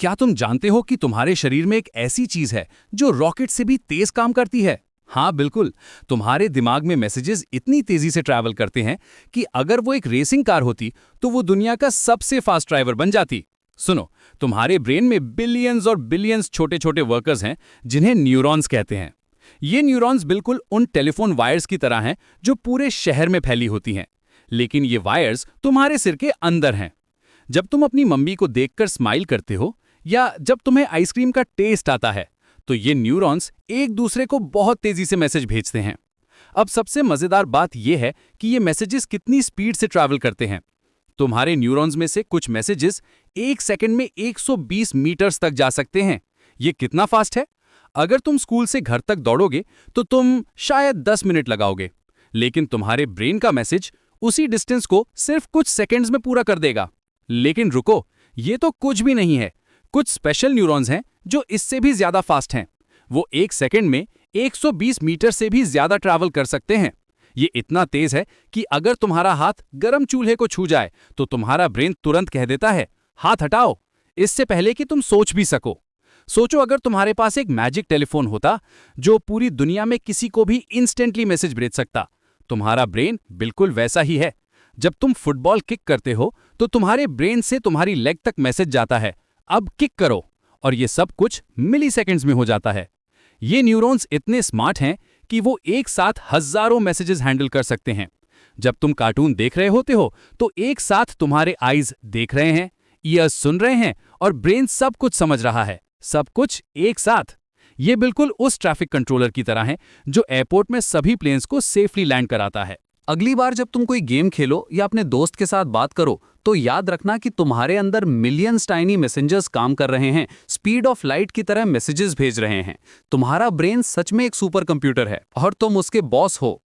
क्या तुम जानते हो कि तुम्हारे शरीर में एक ऐसी चीज है जो रॉकेट से भी तेज काम करती है? हाँ बिल्कुल, तुम्हारे दिमाग में मैसेजेस इतनी तेजी से ट्रैवल करते हैं कि अगर वो एक रेसिंग कार होती तो वो दुनिया का सबसे फास्ट ड्राइवर बन जाती। सुनो, तुम्हारे ब्रेन में बिलियंस और बिलियंस छोटे छोटे वर्कर्स हैं जिन्हें न्यूरॉन्स कहते हैं। ये न्यूरॉन्स बिल्कुल उन टेलीफोन वायर्स की तरह हैं जो पूरे शहर में फैली होती हैं, लेकिन ये वायर्स तुम्हारे सिर के अंदर हैं। जब तुम अपनी मम्मी को देखकर स्माइल करते हो या जब तुम्हें आइसक्रीम का टेस्ट आता है, तो ये न्यूरॉन्स एक दूसरे को बहुत तेजी से मैसेज भेजते हैं। अब सबसे मजेदार बात यह है कि ये मैसेजेस कितनी स्पीड से ट्रैवल करते हैं। तुम्हारे न्यूरॉन्स में से कुछ मैसेजेस एक सेकंड में 120 मीटर्स तक जा सकते हैं। ये कितना फास्ट है? अगर तुम स्कूल से घर तक दौड़ोगे तो तुम शायद 10 मिनट लगाओगे, लेकिन तुम्हारे ब्रेन का मैसेज उसी डिस्टेंस को सिर्फ कुछ सेकंड्स में पूरा कर देगा। लेकिन रुको, ये तो कुछ भी नहीं है। कुछ स्पेशल न्यूरॉन्स हैं जो इससे भी ज्यादा फास्ट हैं। वो एक सेकंड में 120 मीटर से भी ज्यादा ट्रैवल कर सकते हैं। ये इतना तेज है कि अगर तुम्हारा हाथ गर्म चूल्हे को छू जाए तो तुम्हारा ब्रेन तुरंत कह देता है, हाथ हटाओ, इससे पहले कि तुम सोच भी सको। सोचो, अगर तुम्हारे पास एक मैजिक टेलीफोन होता जो पूरी दुनिया में किसी को भी इंस्टेंटली मैसेज भेज सकता। तुम्हारा ब्रेन बिल्कुल वैसा ही है। जब तुम फुटबॉल किक करते हो तो तुम्हारे ब्रेन से तुम्हारी लेग तक मैसेज जाता है, अब किक करो, और ये सब कुछ मिली सेकेंड्स में हो जाता है। ये न्यूरॉन्स इतने स्मार्ट हैं कि वो एक साथ हजारों मैसेजेस हैंडल कर सकते हैं। जब तुम कार्टून देख रहे होते हो तो एक साथ तुम्हारे आईज देख रहे हैं, ईयर्स सुन रहे हैं और ब्रेन सब कुछ समझ रहा है, सब कुछ एक साथ। ये बिल्कुल उस ट्रैफिक कंट्रोलर की तरह है जो एयरपोर्ट में सभी प्लेन्स को सेफली लैंड कराता है। अगली बार जब तुम कोई गेम खेलो या अपने दोस्त के साथ बात करो तो याद रखना कि तुम्हारे अंदर मिलियंस टाइनी मैसेंजर्स काम कर रहे हैं, स्पीड ऑफ लाइट की तरह मैसेजेस भेज रहे हैं। तुम्हारा ब्रेन सच में एक सुपर कंप्यूटर है और तुम उसके बॉस हो।